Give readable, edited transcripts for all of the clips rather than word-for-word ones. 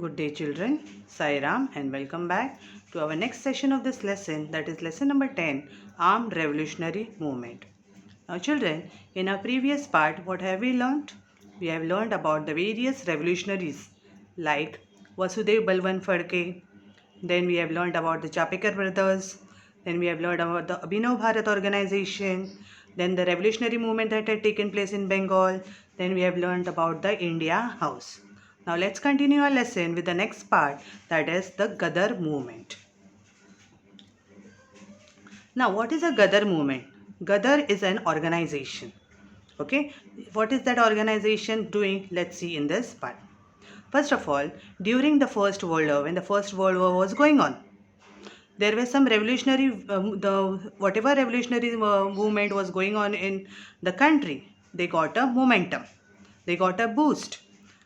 Good day children, Sai Ram and welcome back to our next session of this lesson, that is lesson number 10, Armed Revolutionary Movement. Now children, in our previous part what have we learnt? We have learned about the various revolutionaries like Vasudev Balwan Phadke, then we have learned about the Chapekar brothers, then we have learned about the Abhinav Bharat organization, then the revolutionary movement that had taken place in Bengal, then we have learned about the India House. Now let's continue our lesson with the next part, that is the Gadar movement. Now what is a Gadar movement? Gadar is an organization. Okay, what is that organization doing? Let's see in this part. First of all, during the First World War, when the First World War was going on, there were some revolutionary, whatever revolutionary movement was going on in the country, they got a momentum, they got a boost.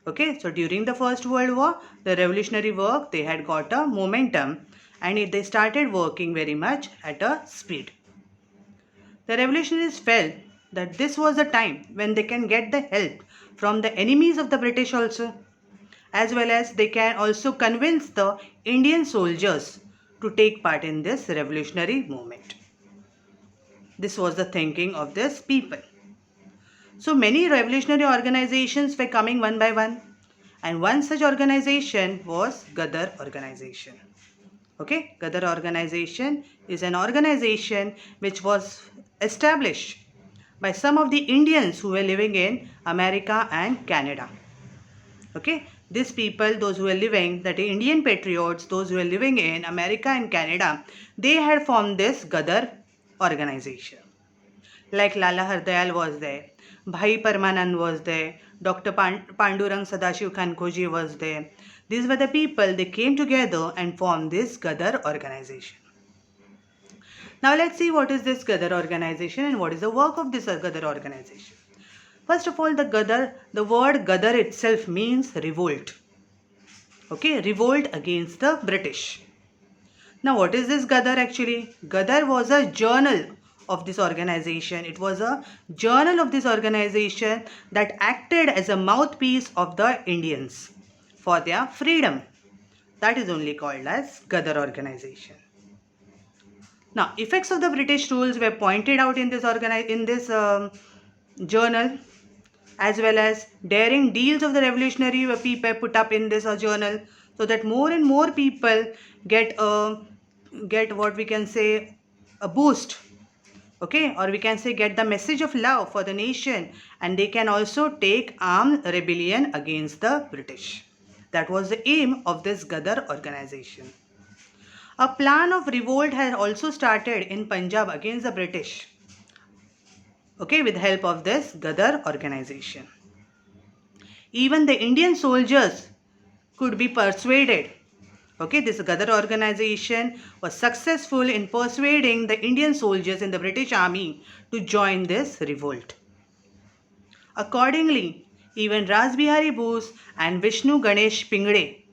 Okay, so during the First World War, the revolutionary work, they had got a momentum and they started working very much at a speed. The revolutionaries felt that this was a time when they can get the help from the enemies of the British also, as well as they can also convince the Indian soldiers to take part in this revolutionary movement. This was the thinking of these people. So many revolutionary organizations were coming one by one, and one such organization was Gadar organization. Okay, Gadar organization is an organization which was established by some of the Indians who were living in America and Canada. Okay, these people, those who were living, that Indian patriots, those who were living in America and Canada, they had formed this Gadar organization. Like Lala Hardayal was there, Bhai Parmanand was there, Dr. Pandurang Sadashiv Khankoji was there. These were the people, they came together and formed this Gadar organization. Now let's see what is this Gadar organization and what is the work of this Gadar organization. First of all, the word Gadar itself means revolt. Okay, revolt against the British. Now what is this Gadar actually? Gadar was a journal of this organization. It was a journal of this organization that acted as a mouthpiece of the Indians for their freedom. That is only called as Gadar organization. Now, effects of the British rules were pointed out in this journal, as well as daring deeds of the revolutionary people put up in this journal, so that more and more people get what we can say a boost. Okay, or we can say get the message of love for the nation, and they can also take armed rebellion against the British. That was the aim of this Gadar organization. A plan of revolt had also started in Punjab against the British. Okay, with help of this Gadar organization. Even the Indian soldiers could be persuaded. Okay, this Gadar organization was successful in persuading the Indian soldiers in the British army to join this revolt. Accordingly, even Rasbihari Bose and Vishnu Ganesh Pingde,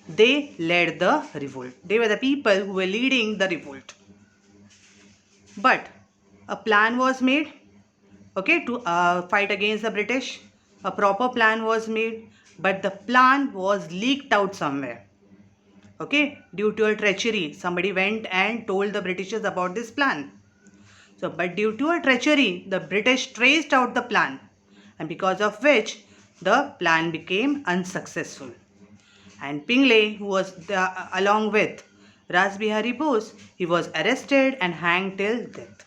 they led the revolt. They were the people who were leading the revolt. But a plan was made, okay, to fight against the British. A proper plan was made, but the plan was leaked out somewhere. Okay, due to a treachery, somebody went and told the Britishers about this plan. So, but due to a treachery, the British traced out the plan, and because of which the plan became unsuccessful. And Pingle, who was along with Rasbihari Bose, he was arrested and hanged till death.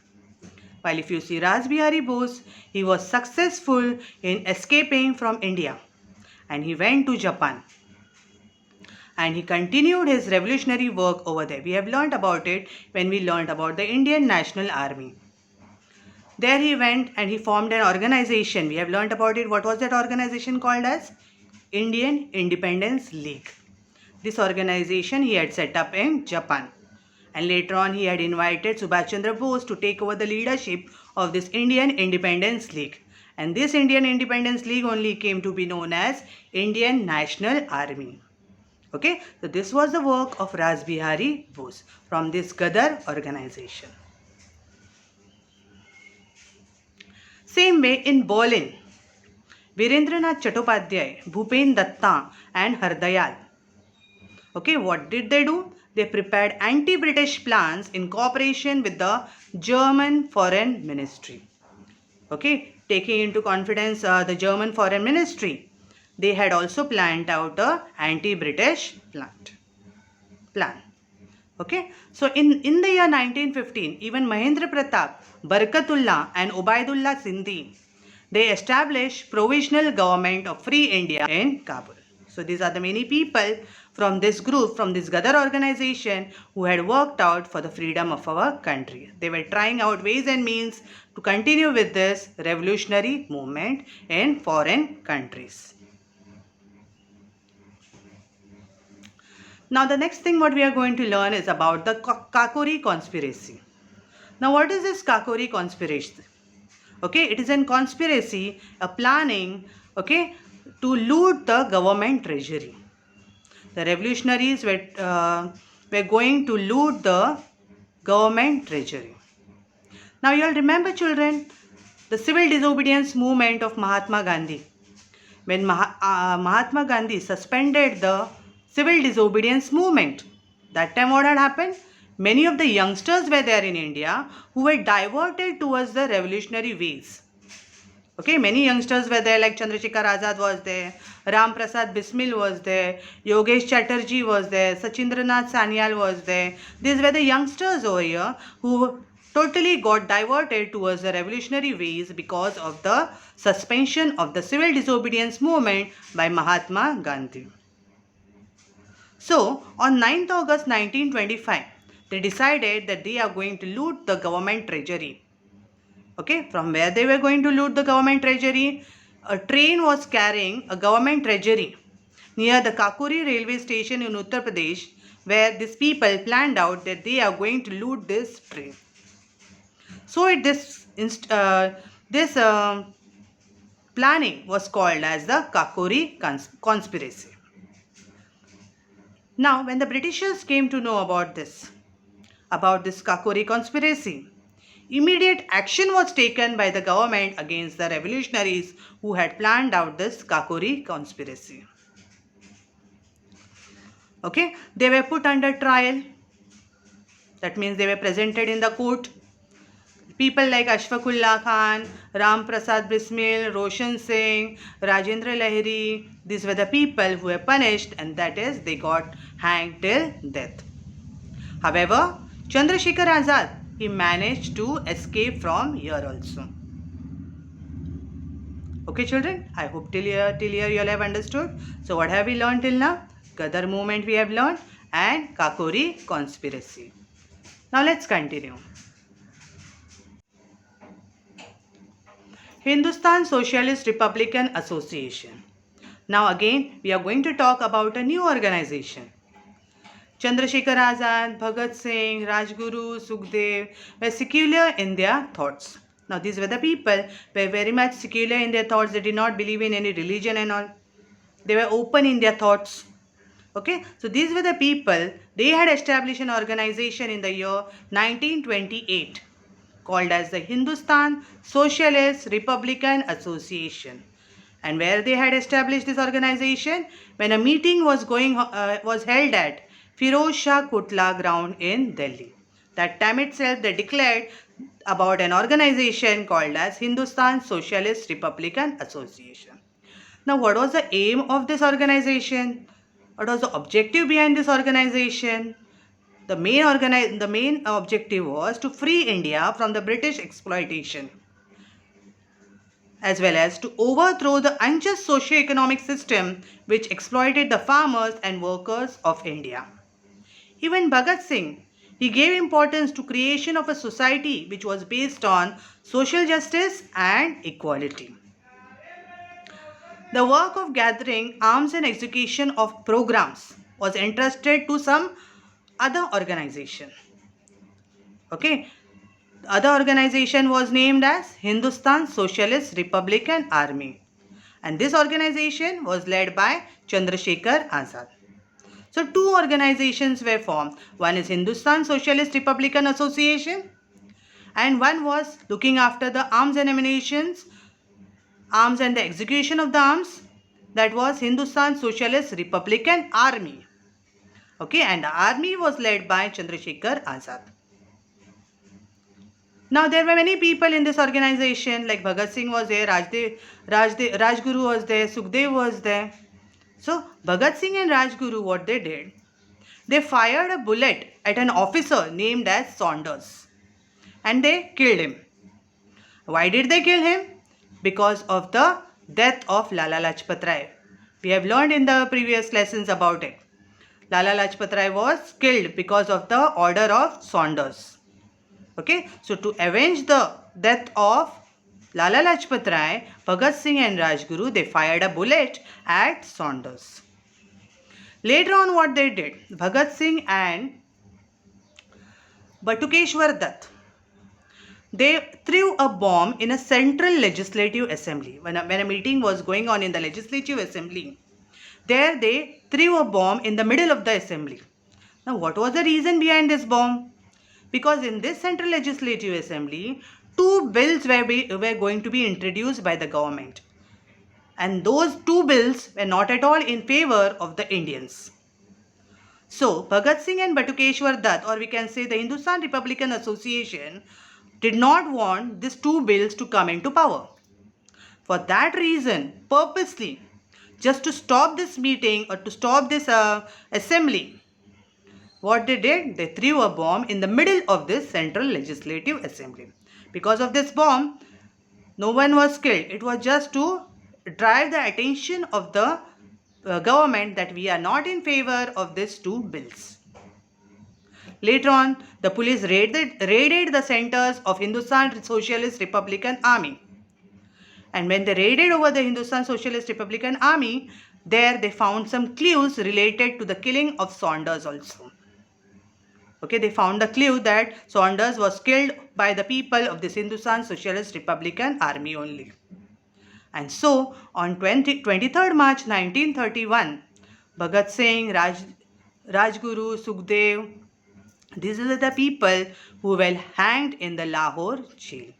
While if you see Rasbihari Bose, he was successful in escaping from India, and he went to Japan. And he continued his revolutionary work over there. We have learnt about it when we learnt about the Indian National Army. There he went and he formed an organization. We have learnt about it. What was that organization called as? Indian Independence League. This organization he had set up in Japan. And later on he had invited Subhash Chandra Bose to take over the leadership of this Indian Independence League. And this Indian Independence League only came to be known as Indian National Army. Okay, so this was the work of Rasbihari Bose from this Gadar organization. Same way in Berlin, Virendranath Chattopadhyay, Bhupen Datta and Hardayal, Okay, what did they do? They prepared anti-British plans in cooperation with the German Foreign Ministry. Okay, taking into confidence the German Foreign Ministry, they had also planned out a anti-British plan. Okay, so in the year 1915, even Mahendra Pratap, Barkatullah and Ubaidullah Sindhi, they established provisional government of Free India in Kabul. So these are the many people from this group, from this Gadar organization, who had worked out for the freedom of our country. They were trying out ways and means to continue with this revolutionary movement in foreign countries. Now the next thing what we are going to learn is about the Kakori Conspiracy. Now what is this Kakori Conspiracy? Okay, it is a conspiracy, a planning, okay, to loot the government treasury. The revolutionaries were going to loot the government treasury. Now you all remember, children, the civil disobedience movement of Mahatma Gandhi. When Mahatma Gandhi suspended the civil disobedience movement, that time what had happened? Many of the youngsters were there in India who were diverted towards the revolutionary ways. Okay, many youngsters were there, like Chandrasekhar Azad was there, Ram Prasad Bismil was there, Yogesh Chatterjee was there, Sachindranath Sanyal was there. These were the youngsters over here who totally got diverted towards the revolutionary ways because of the suspension of the civil disobedience movement by Mahatma Gandhi. So, on 9th August 1925, they decided that they are going to loot the government treasury. Okay, from where they were going to loot the government treasury? A train was carrying a government treasury near the Kakuri railway station in Uttar Pradesh, where these people planned out that they are going to loot this train. So this planning was called as the Kakori Conspiracy. Now, when the Britishers came to know about this Kakori Conspiracy, immediate action was taken by the government against the revolutionaries who had planned out this Kakori Conspiracy. Okay, they were put under trial. That means they were presented in the court. People like Ashfaqullah Khan, Ram Prasad Bismil, Roshan Singh, Rajendra Lahiri, these were the people who were punished, and that is they got hanged till death. However, Chandrasekhar Azad, he managed to escape from here also. Okay, children, I hope till here you all have understood. So what have we learned till now? Gadar movement we have learned and Kakori Conspiracy. Now let's continue. Hindustan Socialist Republican Association. Now again, we are going to talk about a new organization. Chandrasekhar Azad, Bhagat Singh, Rajguru, Sukhdev were secular in their thoughts. Now these were the people who were very much secular in their thoughts. They did not believe in any religion and all. They were open in their thoughts. Okay, so these were the people, they had established an organization in the year 1928 called as the Hindustan Socialist Republican Association. And where they had established this organization? When a meeting was held at Firoz Shah Kotla ground in Delhi. That time itself they declared about an organization called as Hindustan Socialist Republican Association. Now what was the aim of this organization? What was the objective behind this organization? The main objective was to free India from the British exploitation, as well as to overthrow the unjust socio-economic system which exploited the farmers and workers of India. Even Bhagat Singh, he gave importance to creation of a society which was based on social justice and equality. The work of gathering arms and execution of programs was entrusted to some other organization. Okay, the other organization was named as Hindustan Socialist Republican Army, and this organization was led by Chandrasekhar Azad. So two organizations were formed. One is Hindustan Socialist Republican Association, and one was looking after the arms and ammunitions, arms and the execution of the arms. That was Hindustan Socialist Republican Army. Okay, and the army was led by Chandrasekhar Azad. Now there were many people in this organization, like Bhagat Singh was there, Rajguru was there, Sukhdev was there. So Bhagat Singh and Rajguru, what they did, they fired a bullet at an officer named as Saunders and they killed him. Why did they kill him? Because of the death of Lala Lajpat Rai. We have learned in the previous lessons about it. Lala Lajpat Rai was killed because of the order of Saunders. Okay, so to avenge the death of Lala Lajpat Rai, Bhagat Singh and Rajguru, they fired a bullet at Saunders. Later on, what they did, Bhagat Singh and Batukeshwar Dutt, they threw a bomb in a central legislative assembly. When a meeting was going on in the legislative assembly, there they threw a bomb in the middle of the assembly. Now, what was the reason behind this bomb? Because in this central legislative assembly, two bills were going to be introduced by the government. And those two bills were not at all in favor of the Indians. So, Bhagat Singh and Batukeshwar Dutt, or we can say the Hindustan Republican Association, did not want these two bills to come into power. For that reason, purposely, just to stop this meeting or to stop this assembly, what they did, they threw a bomb in the middle of this central legislative assembly. Because of this bomb, no one was killed. It was just to drive the attention of the government that we are not in favor of these two bills. Later on, the police raided the centers of Hindustan Socialist Republican Army. And when they raided over the Hindustan Socialist Republican Army, there they found some clues related to the killing of Saunders also. Okay, they found the clue that Saunders was killed by the people of this Hindustan Socialist Republican Army only. And so, on 23rd March 1931, Bhagat Singh, Rajguru, Sukhdev, these are the people who were hanged in the Lahore jail.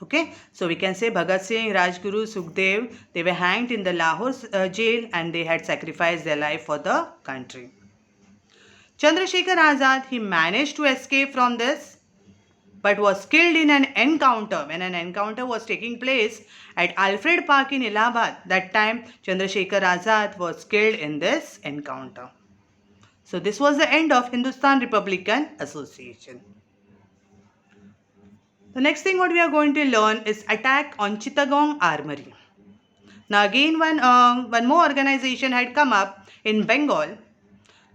Okay, so we can say Bhagat Singh, Rajguru, Sukhdev, they were hanged in the Lahore jail and they had sacrificed their life for the country. Chandrasekhar Azad, he managed to escape from this but was killed in an encounter. When an encounter was taking place at Alfred Park in Allahabad, that time Chandrasekhar Azad was killed in this encounter. So this was the end of Hindustan Republican Association. The next thing what we are going to learn is attack on Chittagong Armory. Now again one more organization had come up in Bengal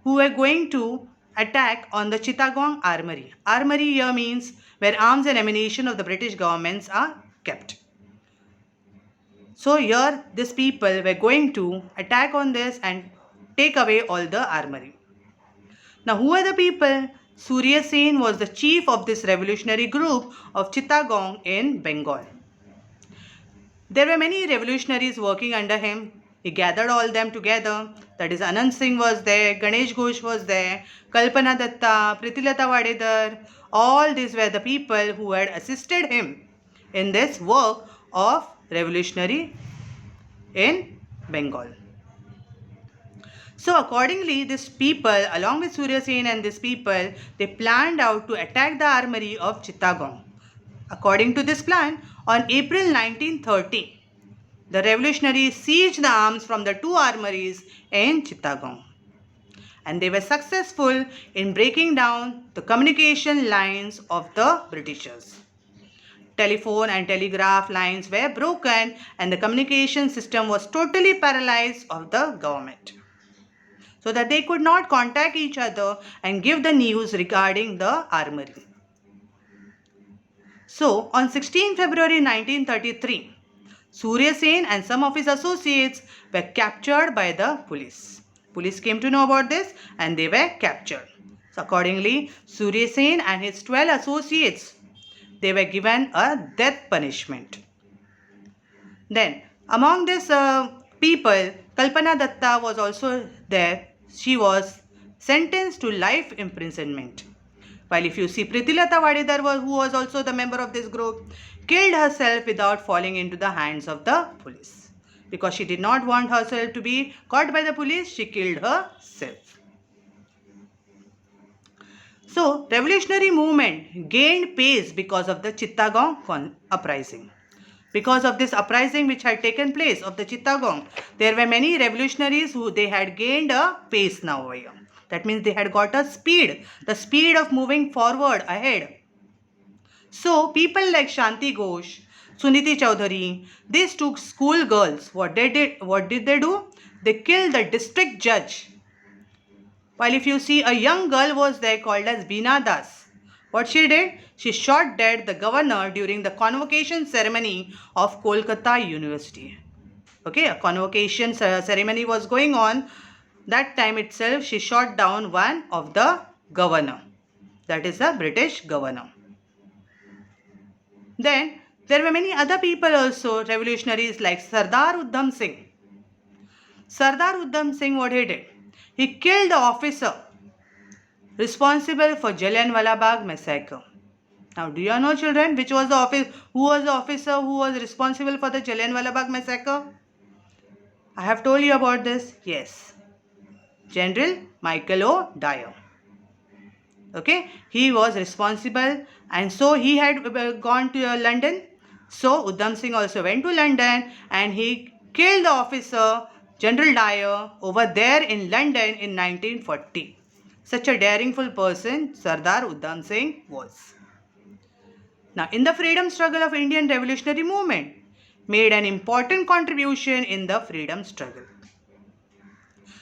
who were going to attack on the Chittagong Armory. Armory here means where arms and ammunition of the British governments are kept. So here these people were going to attack on this and take away all the armory. Now who are the people? Surya Sen was the chief of this revolutionary group of Chittagong in Bengal. There were many revolutionaries working under him. He gathered all them together. That is Anand Singh was there, Ganesh Ghosh was there, Kalpana Datta, Prithilata Vadedar. All these were the people who had assisted him in this work of revolutionary in Bengal. So accordingly, these people, along with Surya Sen and these people, they planned out to attack the armory of Chittagong. According to this plan, on April 1930, the revolutionaries seized the arms from the two armories in Chittagong. And they were successful in breaking down the communication lines of the Britishers. Telephone and telegraph lines were broken and the communication system was totally paralyzed of the government, so that they could not contact each other and give the news regarding the armory. So, on 16 February 1933, Surya Sen and some of his associates were captured by the police. Police came to know about this and they were captured. So, accordingly, Surya Sen and his 12 associates, they were given a death punishment. Then, among these people, Kalpana Datta was also there. She was sentenced to life imprisonment. While if you see Prithilata Vadedar, who was also the member of this group, killed herself without falling into the hands of the police. Because she did not want herself to be caught by the police, she killed herself. So, revolutionary movement gained pace because of the Chittagong uprising. Because of this uprising which had taken place of the Chittagong, there were many revolutionaries who they had gained a pace now over here. That means they had got a speed, the speed of moving forward ahead. So people like Shanti Ghosh, Suniti Chaudhary, these two school girls, what did they do? They killed the district judge. While if you see a young girl was there called as Beena Das. What she did? She shot dead the governor during the convocation ceremony of Kolkata University. Okay, a convocation ceremony was going on. That time itself, she shot down one of the governor. That is a British governor. Then, there were many other people also, revolutionaries like Sardar Udham Singh. Sardar Udham Singh, what he did? He killed the officer responsible for Jallianwala Bagh massacre. Now, do you know, children, who was the officer who was responsible for the Jallianwala Bagh massacre? I have told you about this. Yes, General Michael O'Dwyer. Okay, he was responsible, and so he had gone to London. So Udham Singh also went to London and he killed the officer General Dyer over there in London in 1940. Such a daringful person Sardar Udham Singh was. Now, in the freedom struggle of Indian revolutionary movement, made an important contribution in the freedom struggle.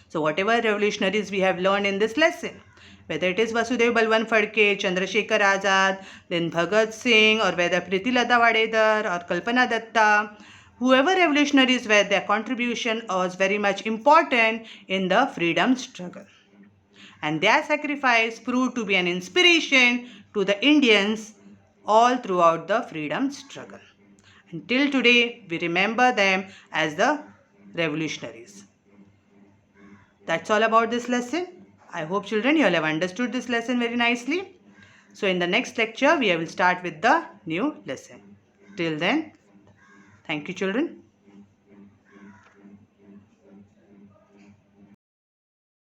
So, whatever revolutionaries we have learned in this lesson, whether it is Vasudev Balwant Phadke, Chandrasekhar Azad, then Bhagat Singh, or whether Pritilata Vadedar or Kalpana Datta, whoever revolutionaries were, their contribution was very much important in the freedom struggle. And their sacrifice proved to be an inspiration to the Indians all throughout the freedom struggle. Until today, we remember them as the revolutionaries. That's all about this lesson. I hope, children, you all have understood this lesson very nicely. So, in the next lecture, we will start with the new lesson. Till then, thank you, children.